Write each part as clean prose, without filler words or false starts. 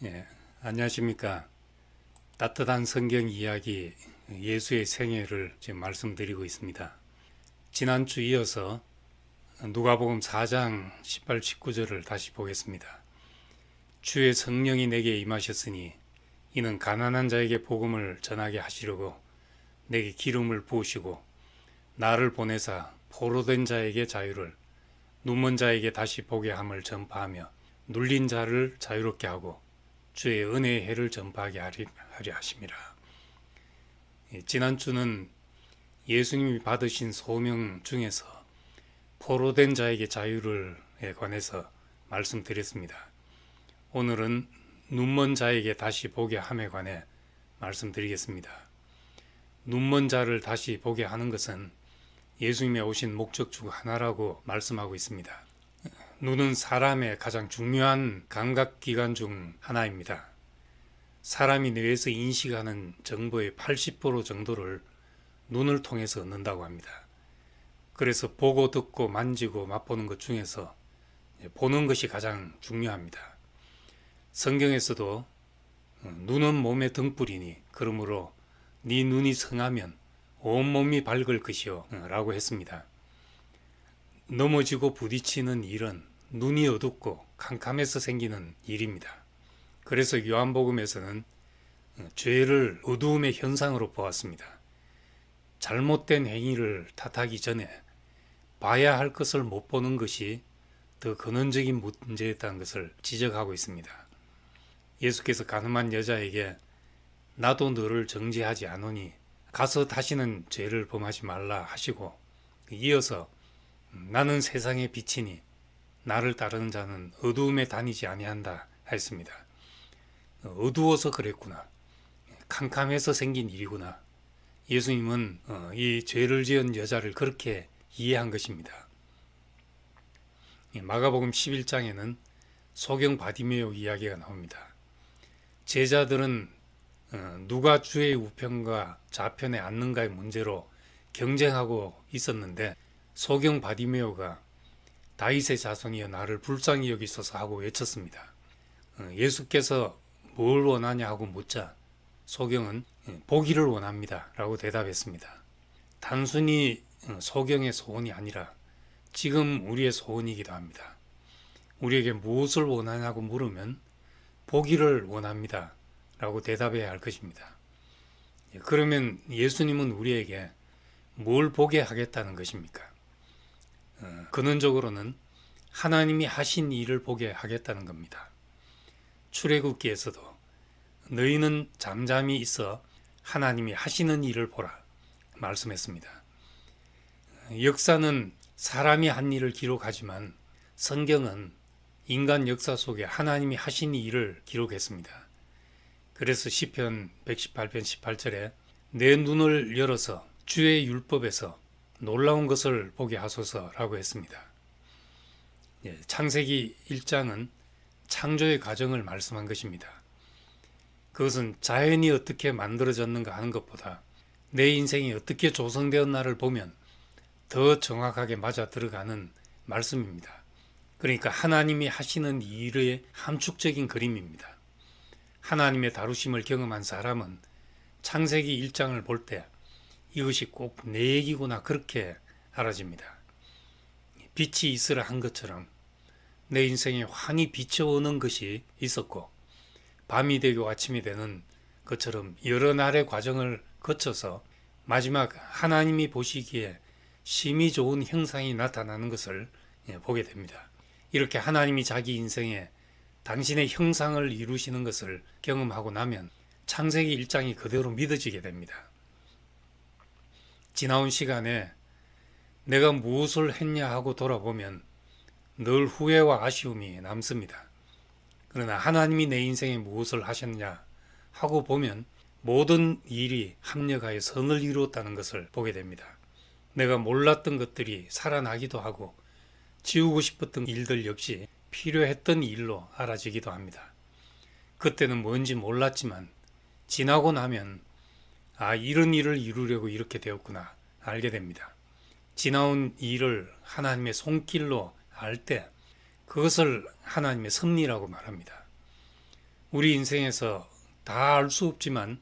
예, 안녕하십니까. 따뜻한 성경 이야기 예수의 생애를 지금 말씀드리고 있습니다. 지난주 이어서 누가복음 4장 18, 19절을 다시 보겠습니다. 주의 성령이 내게 임하셨으니 이는 가난한 자에게 복음을 전하게 하시려고 내게 기름을 부으시고 나를 보내사 포로된 자에게 자유를 눈먼 자에게 다시 보게 함을 전파하며 눌린 자를 자유롭게 하고 주의 은혜의 해를 전파하게 하려 하심이라. 지난주는 예수님이 받으신 소명 중에서 포로된 자에게 자유를에 관해서 말씀드렸습니다. 오늘은 눈먼 자에게 다시 보게 함에 관해 말씀드리겠습니다. 눈먼 자를 다시 보게 하는 것은 예수님의 오신 목적 중 하나라고 말씀하고 있습니다. 눈은 사람의 가장 중요한 감각기관 중 하나입니다. 사람이 뇌에서 인식하는 정보의 80% 정도를 눈을 통해서 얻는다고 합니다. 그래서 보고 듣고 만지고 맛보는 것 중에서 보는 것이 가장 중요합니다. 성경에서도 눈은 몸의 등불이니 그러므로 네 눈이 성하면 온몸이 밝을 것이요 라고 했습니다. 넘어지고 부딪히는 일은 눈이 어둡고 캄캄해서 생기는 일입니다. 그래서 요한복음에서는 죄를 어두움의 현상으로 보았습니다. 잘못된 행위를 탓하기 전에 봐야 할 것을 못 보는 것이 더 근원적인 문제였다는 것을 지적하고 있습니다. 예수께서 가늠한 여자에게 나도 너를 정죄하지 않으니 가서 다시는 죄를 범하지 말라 하시고 이어서 나는 세상의 빛이니 나를 따르는 자는 어두움에 다니지 아니한다 했습니다. 어두워서 그랬구나. 캄캄해서 생긴 일이구나. 예수님은 이 죄를 지은 여자를 그렇게 이해한 것입니다. 마가복음 11장에는 소경 바디메오 이야기가 나옵니다. 제자들은 누가 주의 우편과 좌편에 앉는가의 문제로 경쟁하고 있었는데 소경 바디메오가 다윗의 자손이여 나를 불쌍히 여기소서 하고 외쳤습니다. 예수께서 뭘 원하냐 하고 묻자 소경은 보기를 원합니다 라고 대답했습니다. 단순히 소경의 소원이 아니라 지금 우리의 소원이기도 합니다. 우리에게 무엇을 원하냐고 물으면 보기를 원합니다 라고 대답해야 할 것입니다. 그러면 예수님은 우리에게 뭘 보게 하겠다는 것입니까? 근원적으로는 하나님이 하신 일을 보게 하겠다는 겁니다. 출애굽기에서도 너희는 잠잠히 있어 하나님이 하시는 일을 보라 말씀했습니다. 역사는 사람이 한 일을 기록하지만 성경은 인간 역사 속에 하나님이 하신 일을 기록했습니다. 그래서 시편 118편 18절에 내 눈을 열어서 주의 율법에서 놀라운 것을 보게 하소서라고 했습니다. 창세기 1장은 창조의 과정을 말씀한 것입니다. 그것은 자연이 어떻게 만들어졌는가 하는 것보다 내 인생이 어떻게 조성되었나를 보면 더 정확하게 맞아 들어가는 말씀입니다. 그러니까 하나님이 하시는 일의 함축적인 그림입니다. 하나님의 다루심을 경험한 사람은 창세기 1장을 볼 때 이것이 꼭 내 얘기구나 그렇게 알아집니다. 빛이 있으라 한 것처럼 내 인생에 환히 비춰오는 것이 있었고 밤이 되고 아침이 되는 것처럼 여러 날의 과정을 거쳐서 마지막 하나님이 보시기에 심히 좋은 형상이 나타나는 것을 보게 됩니다. 이렇게 하나님이 자기 인생에 당신의 형상을 이루시는 것을 경험하고 나면 창세기 1장이 그대로 믿어지게 됩니다. 지나온 시간에 내가 무엇을 했냐 하고 돌아보면 늘 후회와 아쉬움이 남습니다. 그러나 하나님이 내 인생에 무엇을 하셨냐 하고 보면 모든 일이 합력하여 선을 이루었다는 것을 보게 됩니다. 내가 몰랐던 것들이 살아나기도 하고 지우고 싶었던 일들 역시 필요했던 일로 알아지기도 합니다. 그때는 뭔지 몰랐지만 지나고 나면 이런 일을 이루려고 이렇게 되었구나 알게 됩니다. 지나온 일을 하나님의 손길로 알 때 그것을 하나님의 섭리라고 말합니다. 우리 인생에서 다 알 수 없지만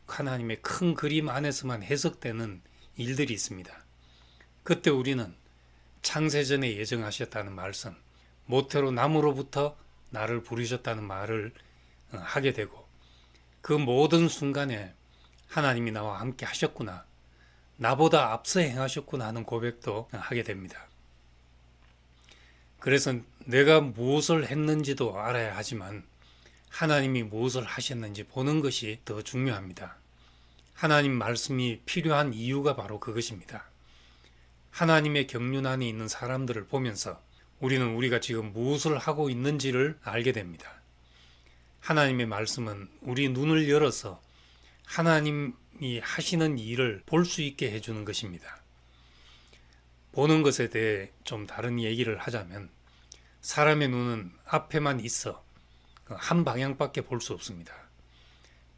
하나님의 큰 그림 안에서만 해석되는 일들이 있습니다. 그때 우리는 창세전에 예정하셨다는 말씀, 모태로 나무로부터 나를 부르셨다는 말을 하게 되고, 그 모든 순간에 하나님이 나와 함께 하셨구나, 나보다 앞서 행하셨구나 하는 고백도 하게 됩니다. 그래서 내가 무엇을 했는지도 알아야 하지만 하나님이 무엇을 하셨는지 보는 것이 더 중요합니다. 하나님 말씀이 필요한 이유가 바로 그것입니다. 하나님의 경륜 안에 있는 사람들을 보면서 우리는 우리가 지금 무엇을 하고 있는지를 알게 됩니다. 하나님의 말씀은 우리 눈을 열어서 하나님이 하시는 일을 볼 수 있게 해주는 것입니다. 보는 것에 대해 좀 다른 얘기를 하자면, 사람의 눈은 앞에만 있어 한 방향밖에 볼 수 없습니다.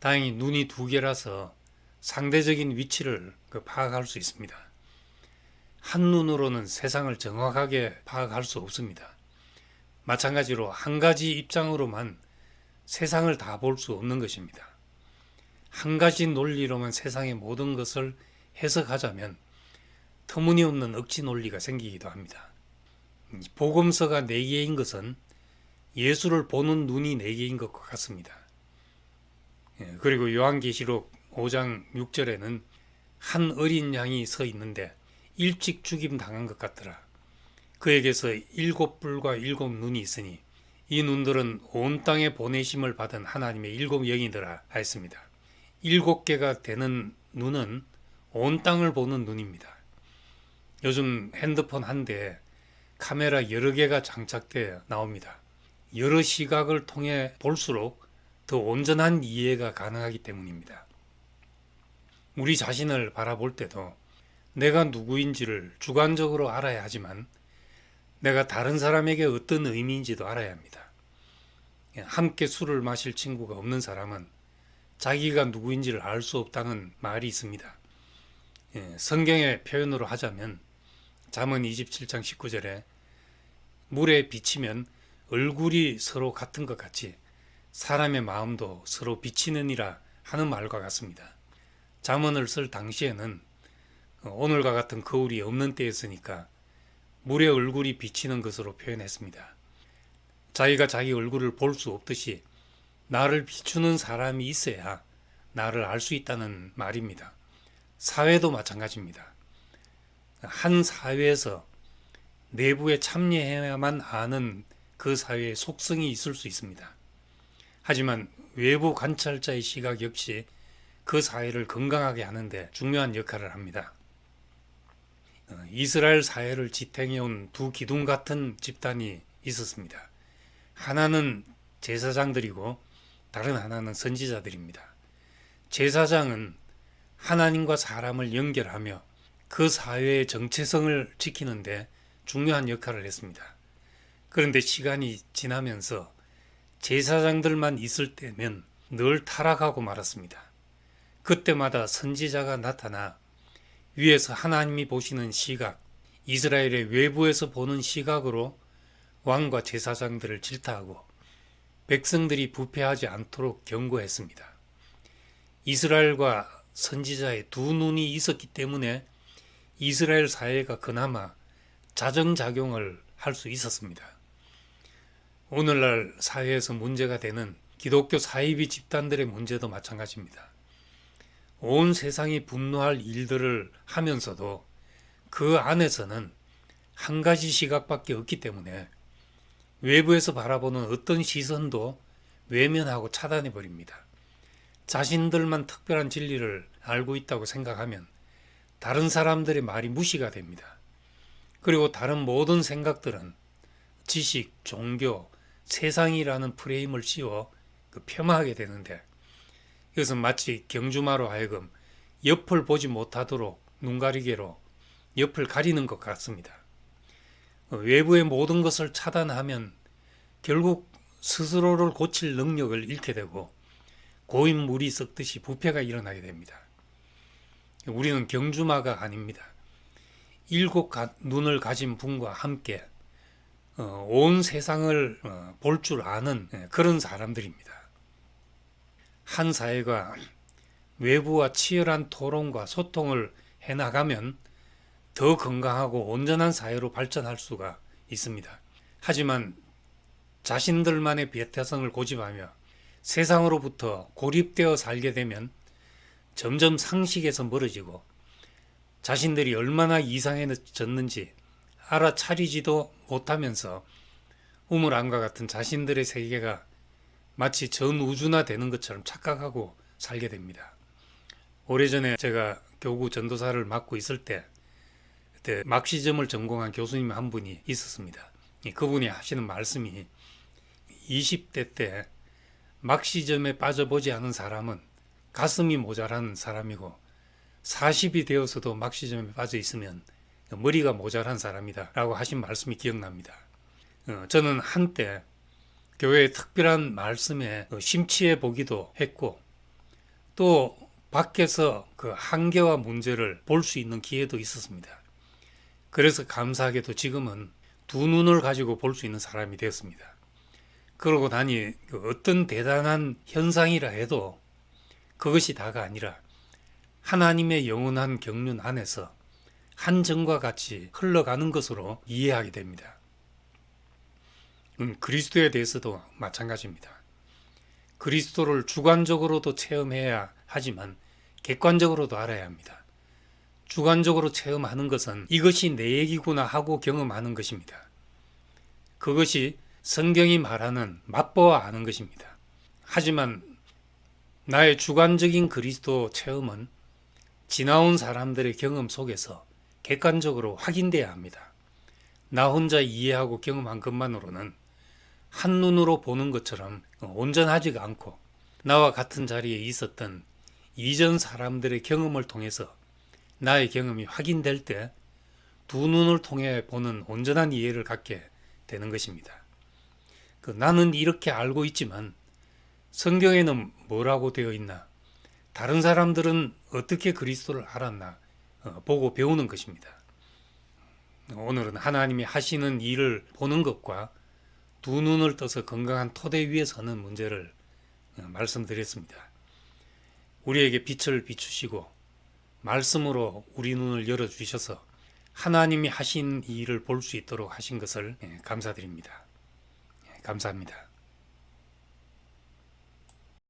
다행히 눈이 두 개라서 상대적인 위치를 파악할 수 있습니다. 한 눈으로는 세상을 정확하게 파악할 수 없습니다. 마찬가지로 한 가지 입장으로만 세상을 다 볼 수 없는 것입니다. 한 가지 논리로만 세상의 모든 것을 해석하자면 터무니없는 억지 논리가 생기기도 합니다. 복음서가 4개인 것은 예수를 보는 눈이 4개인 것과 같습니다. 그리고 요한계시록 5장 6절에는 한 어린 양이 서 있는데 일찍 죽임 당한 것 같더라. 그에게서 7뿔과 7눈이 있으니 이 눈들은 온 땅에 보내심을 받은 하나님의 7영이더라 하였습니다. 7개가 되는 눈은 온 땅을 보는 눈입니다. 요즘 핸드폰 한 대에 카메라 여러 개가 장착되어 나옵니다. 여러 시각을 통해 볼수록 더 온전한 이해가 가능하기 때문입니다. 우리 자신을 바라볼 때도 내가 누구인지를 주관적으로 알아야 하지만 내가 다른 사람에게 어떤 의미인지도 알아야 합니다. 함께 술을 마실 친구가 없는 사람은 자기가 누구인지를 알 수 없다는 말이 있습니다. 성경의 표현으로 하자면 잠언 27장 19절에 물에 비치면 얼굴이 서로 같은 것 같이 사람의 마음도 서로 비치느니라 하는 말과 같습니다. 잠언을 쓸 당시에는 오늘과 같은 거울이 없는 때였으니까 물의 얼굴이 비치는 것으로 표현했습니다. 자기가 자기 얼굴을 볼 수 없듯이 나를 비추는 사람이 있어야 나를 알 수 있다는 말입니다. 사회도 마찬가지입니다. 한 사회에서 내부에 참여해야만 아는 그 사회의 속성이 있을 수 있습니다. 하지만 외부 관찰자의 시각 역시 그 사회를 건강하게 하는데 중요한 역할을 합니다. 이스라엘 사회를 지탱해온 두 기둥 같은 집단이 있었습니다. 하나는 제사장들이고 다른 하나는 선지자들입니다. 제사장은 하나님과 사람을 연결하며 그 사회의 정체성을 지키는데 중요한 역할을 했습니다. 그런데 시간이 지나면서 제사장들만 있을 때면 늘 타락하고 말았습니다. 그때마다 선지자가 나타나 위에서 하나님이 보시는 시각, 이스라엘의 외부에서 보는 시각으로 왕과 제사장들을 질타하고 백성들이 부패하지 않도록 경고했습니다. 이스라엘과 선지자의 두 눈이 있었기 때문에 이스라엘 사회가 그나마 자정작용을 할 수 있었습니다. 오늘날 사회에서 문제가 되는 기독교 사이비 집단들의 문제도 마찬가지입니다. 온 세상이 분노할 일들을 하면서도 그 안에서는 한 가지 시각밖에 없기 때문에 외부에서 바라보는 어떤 시선도 외면하고 차단해버립니다. 자신들만 특별한 진리를 알고 있다고 생각하면 다른 사람들의 말이 무시가 됩니다. 그리고 다른 모든 생각들은 지식, 종교, 세상이라는 프레임을 씌워 폄하하게 되는데, 이것은 마치 경주마로 하여금 옆을 보지 못하도록 눈가리개로 옆을 가리는 것 같습니다. 외부의 모든 것을 차단하면 결국 스스로를 고칠 능력을 잃게 되고 고인 물이 썩듯이 부패가 일어나게 됩니다. 우리는 경주마가 아닙니다. 7 눈을 가진 분과 함께 온 세상을 볼 줄 아는 그런 사람들입니다. 한 사회가 외부와 치열한 토론과 소통을 해나가면 더 건강하고 온전한 사회로 발전할 수가 있습니다. 하지만 자신들만의 배타성을 고집하며 세상으로부터 고립되어 살게 되면 점점 상식에서 멀어지고 자신들이 얼마나 이상해졌는지 알아차리지도 못하면서 우물안과 같은 자신들의 세계가 마치 전 우주화되는 것처럼 착각하고 살게 됩니다. 오래전에 제가 교구 전도사를 맡고 있을 때 그때 막시즘을 전공한 교수님 한 분이 있었습니다. 그분이 하시는 말씀이 20대 때 막시즘에 빠져보지 않은 사람은 가슴이 모자란 사람이고 40이 되어서도 막시즘에 빠져 있으면 머리가 모자란 사람이다 라고 하신 말씀이 기억납니다. 저는 한때 교회의 특별한 말씀에 심취해 보기도 했고 또 밖에서 그 한계와 문제를 볼 수 있는 기회도 있었습니다. 그래서 감사하게도 지금은 두 눈을 가지고 볼 수 있는 사람이 되었습니다. 그러고 나니 어떤 대단한 현상이라 해도 그것이 다가 아니라 하나님의 영원한 경륜 안에서 한정과 같이 흘러가는 것으로 이해하게 됩니다. 그리스도에 대해서도 마찬가지입니다. 그리스도를 주관적으로도 체험해야 하지만 객관적으로도 알아야 합니다. 주관적으로 체험하는 것은 이것이 내 얘기구나 하고 경험하는 것입니다. 그것이 성경이 말하는 맛보아 아는 것입니다. 하지만 나의 주관적인 그리스도 체험은 지나온 사람들의 경험 속에서 객관적으로 확인돼야 합니다. 나 혼자 이해하고 경험한 것만으로는 한눈으로 보는 것처럼 온전하지가 않고 나와 같은 자리에 있었던 이전 사람들의 경험을 통해서 나의 경험이 확인될 때 두 눈을 통해 보는 온전한 이해를 갖게 되는 것입니다. 나는 이렇게 알고 있지만 성경에는 뭐라고 되어 있나? 다른 사람들은 어떻게 그리스도를 알았나? 보고 배우는 것입니다. 오늘은 하나님이 하시는 일을 보는 것과 두 눈을 떠서 건강한 토대 위에 서는 문제를 말씀드렸습니다. 우리에게 빛을 비추시고 말씀으로 우리 눈을 열어주셔서 하나님이 하신 일을 볼 수 있도록 하신 것을 감사드립니다. 감사합니다.